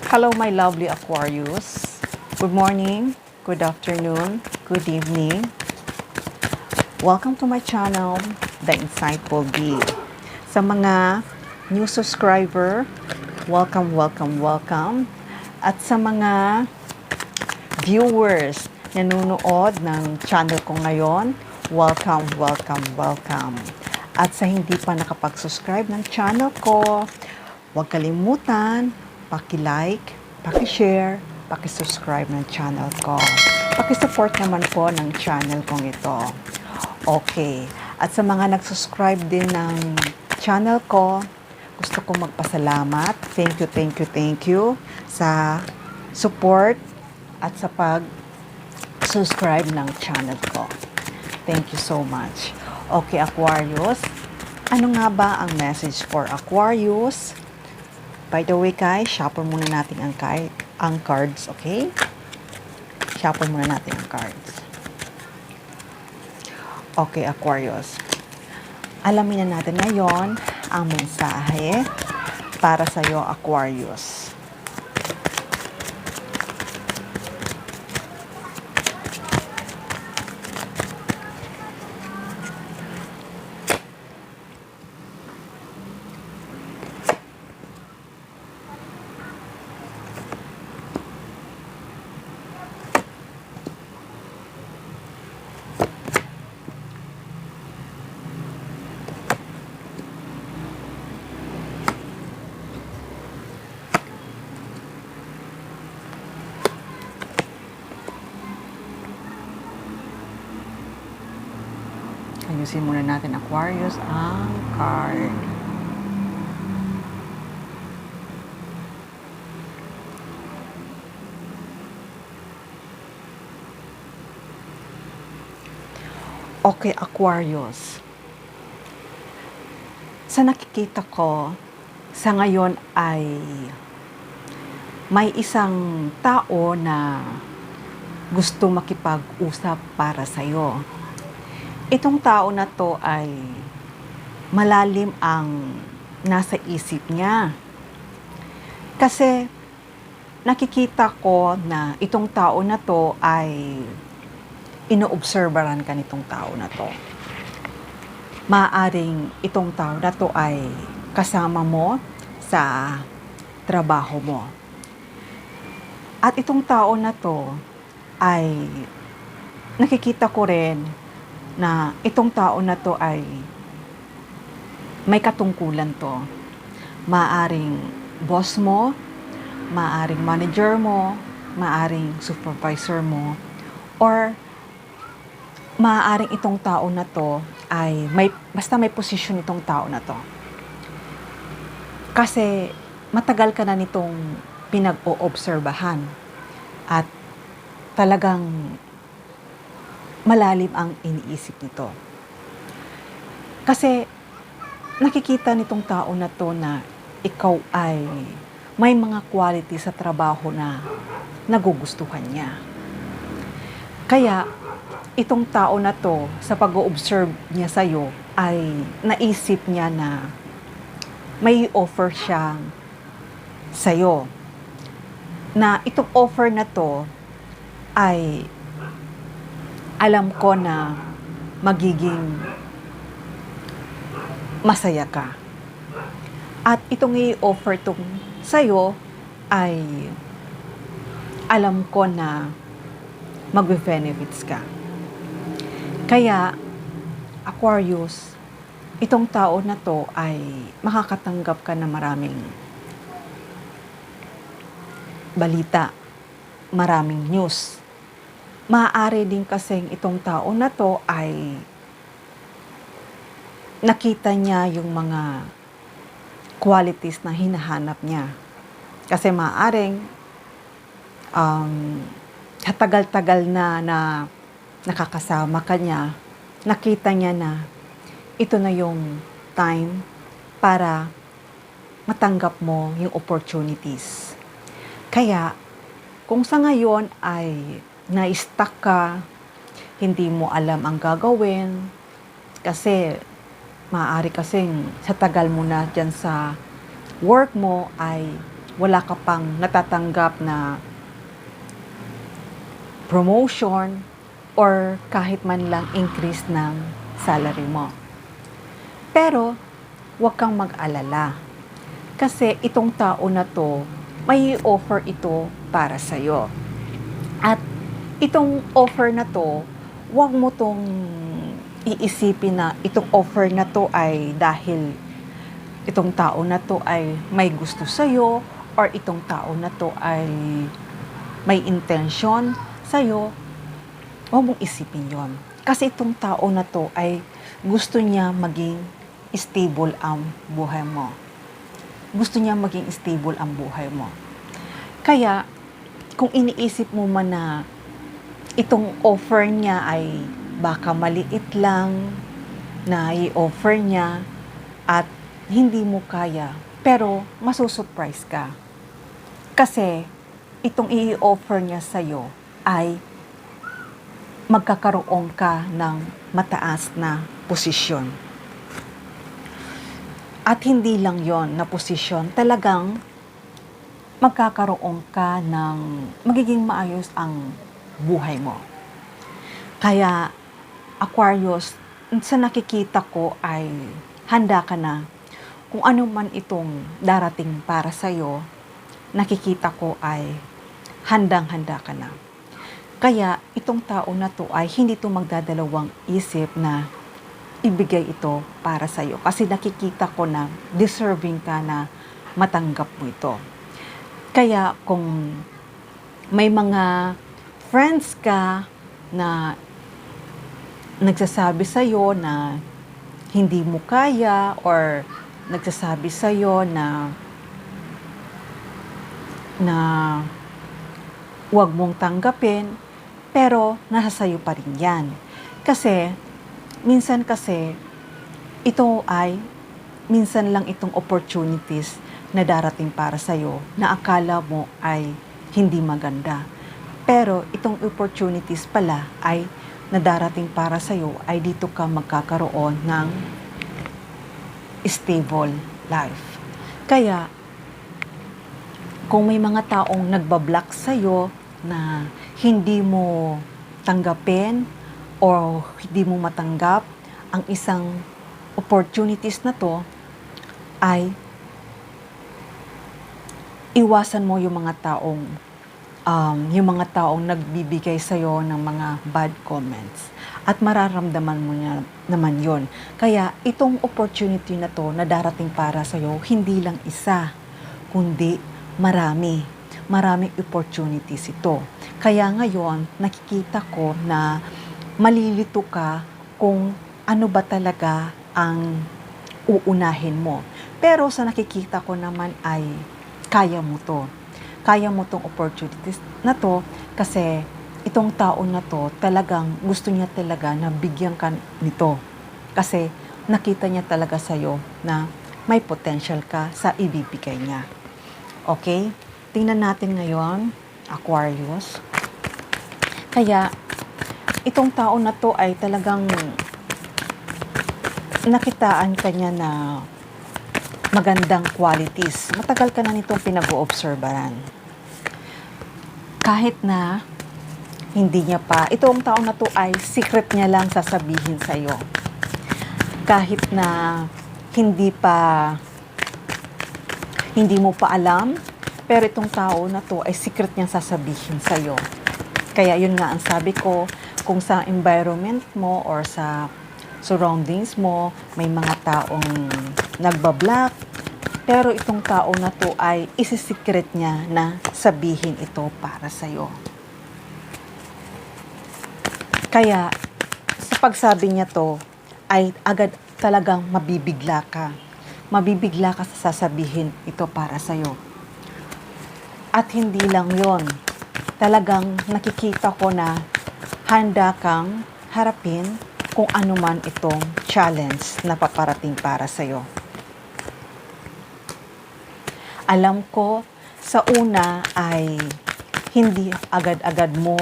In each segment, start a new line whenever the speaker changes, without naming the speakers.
Hello, my lovely Aquarius. Good morning, good afternoon, good evening. Welcome to my channel, The Insightful Bee. Sa mga new subscriber, welcome. At sa mga viewers na nanonood ng channel ko ngayon, welcome. At sa hindi pa nakapag-subscribe ng channel ko, huwag kalimutan, paki-like, paki-share, paki-subscribe ng channel ko. Paki-support naman po ng channel kong ito. Okay. At sa mga nag-subscribe din ng channel ko, gusto ko magpasalamat. Thank you sa support at sa pag-subscribe ng channel ko. Thank you so much. Okay, Aquarius. Ano nga ba ang message for Aquarius? By the way, guys, shuffle muna natin ang cards, okay? Shuffle muna natin ang cards. Okay, Aquarius. Alamin na natin ngayon ang mensahe para sa iyo, Aquarius. Ayusin muna natin, Aquarius, ang card. Okay, Aquarius. Sa nakikita ko, sa ngayon ay may isang tao na gusto makipag-usap para sa'yo. Itong tao na to ay malalim ang nasa isip niya. Kasi nakikita ko na itong tao na to ay inoobserbaran ka nitong tao na to. Maaring itong tao na to ay kasama mo sa trabaho mo. At itong tao na to ay nakikita ko rin na itong tao na to ay may katungkulan to. Maaring boss mo, maaring manager mo, maaring supervisor mo, or maaring itong tao na to ay basta may posisyon itong tao na to. Kasi matagal ka na nitong pinag-oobserbahan at talagang malalim ang iniisip nito. Kasi nakikita nitong tao na to na ikaw ay may mga quality sa trabaho na nagugustuhan niya. Kaya itong tao na to, sa pag-o-observe niya sa'yo, ay naisip niya na may offer siyang sa'yo. Na itong offer na to ay alam ko na magiging masaya ka. At itong i-offer tong sa'yo ay alam ko na magbe-benefits ka. Kaya, Aquarius, itong tao na to ay makakatanggap ka na maraming balita, maraming news. Maaari din kasing itong tao na to ay nakita niya yung mga qualities na hinahanap niya. Kasi maaaring tagal-tagal na nakakasama ka niya, nakita niya na ito na yung time para matanggap mo yung opportunities. Kaya, kung sa ngayon ay na-stuck ka, hindi mo alam ang gagawin, kasi maaari kasing sa tagal mo na dyan sa work mo ay wala ka pang natatanggap na promotion or kahit man lang increase ng salary mo. Pero, huwag kang mag-alala. Kasi itong tao na to, may offer ito para sa'yo. At itong offer na to, huwag mo tong iisipin na itong offer na to ay dahil itong tao na to ay may gusto sa'yo or itong tao na to ay may intention sa'yo. Huwag mong isipin yon. Kasi itong tao na to ay gusto niya maging stable ang buhay mo. Gusto niya maging stable ang buhay mo. Kaya, kung iniisip mo man na itong offer niya ay baka maliit lang na i-offer niya at hindi mo kaya, pero masusurprise ka. Kasi, itong i-offer niya sa'yo ay magkakaroon ka ng mataas na posisyon. At hindi lang yon na posisyon, talagang magkakaroon ka ng magiging maayos ang buhay mo. Kaya, Aquarius, sa nakikita ko ay handa ka na kung ano man itong darating para sa'yo, nakikita ko ay handang-handa ka na. Kaya, itong tao na to ay hindi to magdadalawang isip na ibigay ito para sa'yo. Kasi nakikita ko na deserving ka na matanggap mo ito. Kaya kung may mga friends ka na nagsasabi sa'yo na hindi mo kaya or nagsasabi sa'yo na huwag mong tanggapin, pero nasa sa'yo pa rin yan. Kasi minsan ito ay minsan lang itong opportunities na darating para sa'yo na akala mo ay hindi maganda. Pero itong opportunities pala ay na darating para sa'yo ay dito ka magkakaroon ng stable life. Kaya, kung may mga taong nagbablock sa'yo na hindi mo tanggapin o hindi mo matanggap ang isang opportunities na to, ay iwasan mo yung mga taong nagbibigay sa'yo ng mga bad comments. At mararamdaman mo niya naman yon. Kaya itong opportunity na to na darating para sa'yo, hindi lang isa, kundi marami. Maraming opportunities ito. Kaya ngayon, nakikita ko na malilito ka kung ano ba talaga ang uunahin mo. Pero sa nakikita ko naman ay kaya mo to. Kaya mo tong opportunities na to kasi itong tao na to talagang gusto niya talaga na bigyan ka nito. Kasi nakita niya talaga sa'yo na may potential ka sa ibibigay niya. Okay? Tingnan natin ngayon, Aquarius. Kaya, itong tao na to ay talagang nakitaan ka niya na magandang qualities. Matagal ka na nitong pinag-oobserbaran. Kahit na hindi niya pa, itong tao na to ay secret niya lang sasabihin sa'yo. Kahit na hindi mo pa alam, pero itong tao na to ay secret niyang sasabihin sa'yo. Kaya yun nga ang sabi ko, kung sa environment mo or sa surroundings mo, may mga taong nagbablock, pero itong tao na to ay isisikret niya na sabihin ito para sa'yo. Kaya, sa pagsabi niya to, ay agad talagang mabibigla ka. Mabibigla ka sa sasabihin ito para sa'yo. At hindi lang yon, talagang nakikita ko na handa kang harapin kung ano man itong challenge na paparating para sa'yo. Alam ko, sa una ay hindi agad-agad mo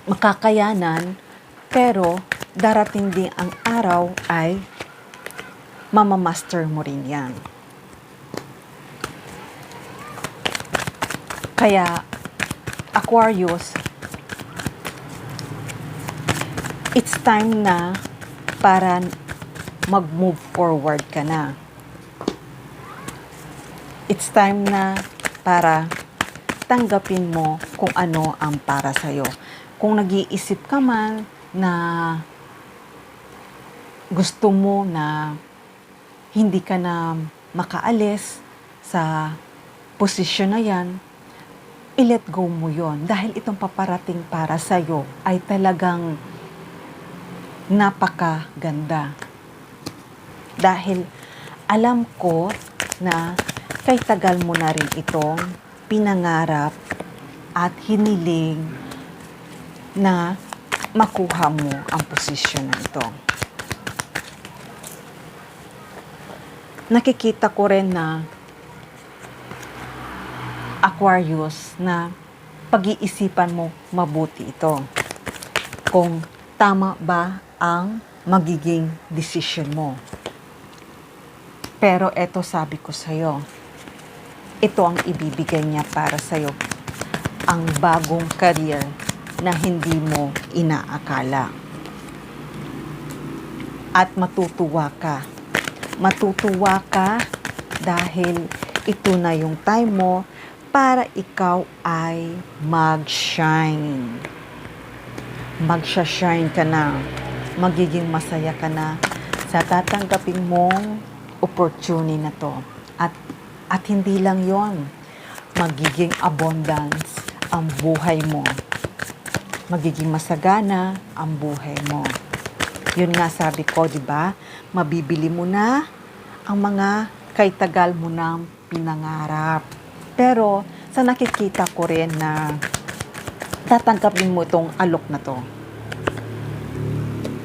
makakayanan, pero darating din ang araw ay mamamaster mo rin yan. Kaya, Aquarius, it's time na para mag-move forward ka na. It's time na para tanggapin mo kung ano ang para sa'yo. Kung nag-iisip ka man na gusto mo na hindi ka na makaalis sa posisyon na yan, i-let go mo yon. Dahil itong paparating para sa'yo ay talagang napakaganda. Dahil alam ko na kay tagal mo na rin itong pinangarap at hiniling na makuha mo ang posisyon na ito. Nakikita ko rin na Aquarius na pag-iisipan mo mabuti ito. Kung tama ba ang magiging desisyon mo. Pero eto sabi ko sa'yo, ito ang ibibigay niya para sa'yo. Ang bagong career na hindi mo inaakala. At matutuwa ka. Matutuwa ka dahil ito na yung time mo para ikaw ay mag-shine. Magsha-shine ka na. Magiging masaya ka na sa tatanggapin mong opportunity na to. At hindi lang yon, magiging abundance ang buhay mo. Magiging masagana ang buhay mo. Yun nga sabi ko, di ba? Mabibili mo na ang mga kay tagal mo nang pinangarap. Pero sa nakikita ko rin na tatanggapin mo itong alok na to.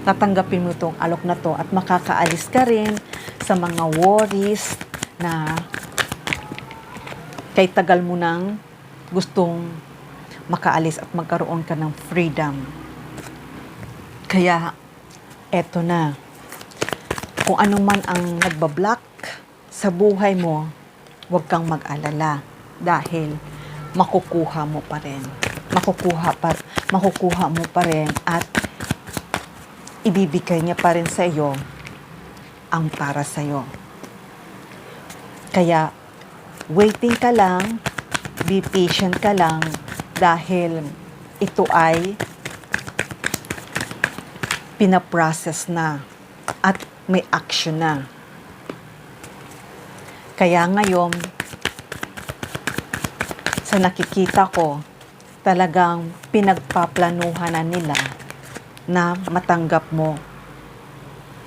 Tatanggapin mo itong alok na to at makakaalis ka rin sa mga worries na kay tagal mo nang gustong makaalis at magkaroon ka ng freedom. Kaya, eto na. Kung ano man ang nagbablock sa buhay mo, huwag kang mag-alala dahil makukuha mo pa rin. Makukuha mo pa rin at ibibigay niya pa rin sa iyo ang para sa iyo. Kaya, waiting ka lang, be patient ka lang, dahil ito ay pinaprocess na at may action na. Kaya ngayon, sa nakikita ko, talagang pinagpaplanuhan na nila na matanggap mo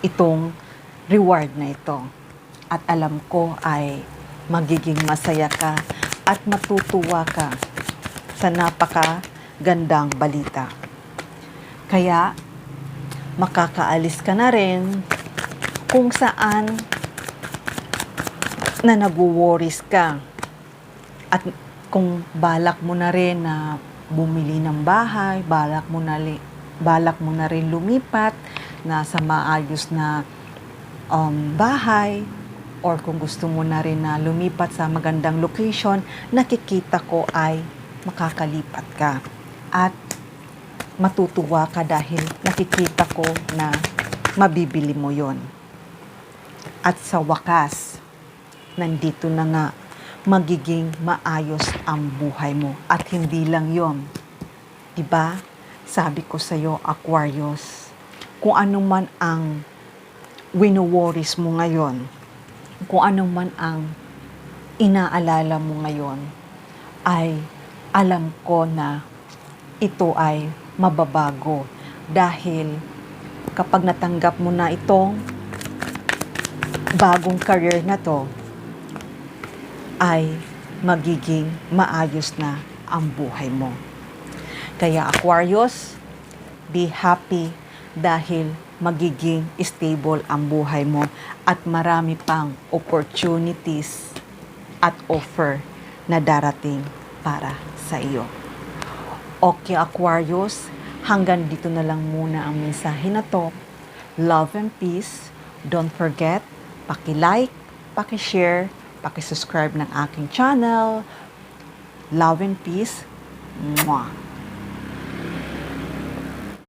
itong reward na ito. At alam ko ay magiging masaya ka at matutuwa ka sa napakagandang balita. Kaya, makakaalis ka na rin kung saan na nag-worries ka. At kung balak mo na rin na bumili ng bahay, balak mo na rin lumipat na sa maayos na bahay, or kung gusto mo na rin na lumipat sa magandang location, nakikita ko ay makakalipat ka. At matutuwa ka dahil nakikita ko na mabibili mo yon. At sa wakas, nandito na nga, magiging maayos ang buhay mo. At hindi lang yon. Diba? Sabi ko sa'yo, Aquarius, kung ano man ang wino-worries mo ngayon, kung ano man ang inaalala mo ngayon, ay alam ko na ito ay mababago. Dahil kapag natanggap mo na itong bagong career na to, ay magiging maayos na ang buhay mo. Kaya Aquarius, be happy dahil magiging stable ang buhay mo at marami pang opportunities at offer na darating para sa iyo. Okay, Aquarius, hanggang dito na lang muna ang mensahe na to. Love and peace. Don't forget, paki-like, paki-share, paki-subscribe ng aking channel. Love and peace. Mwah.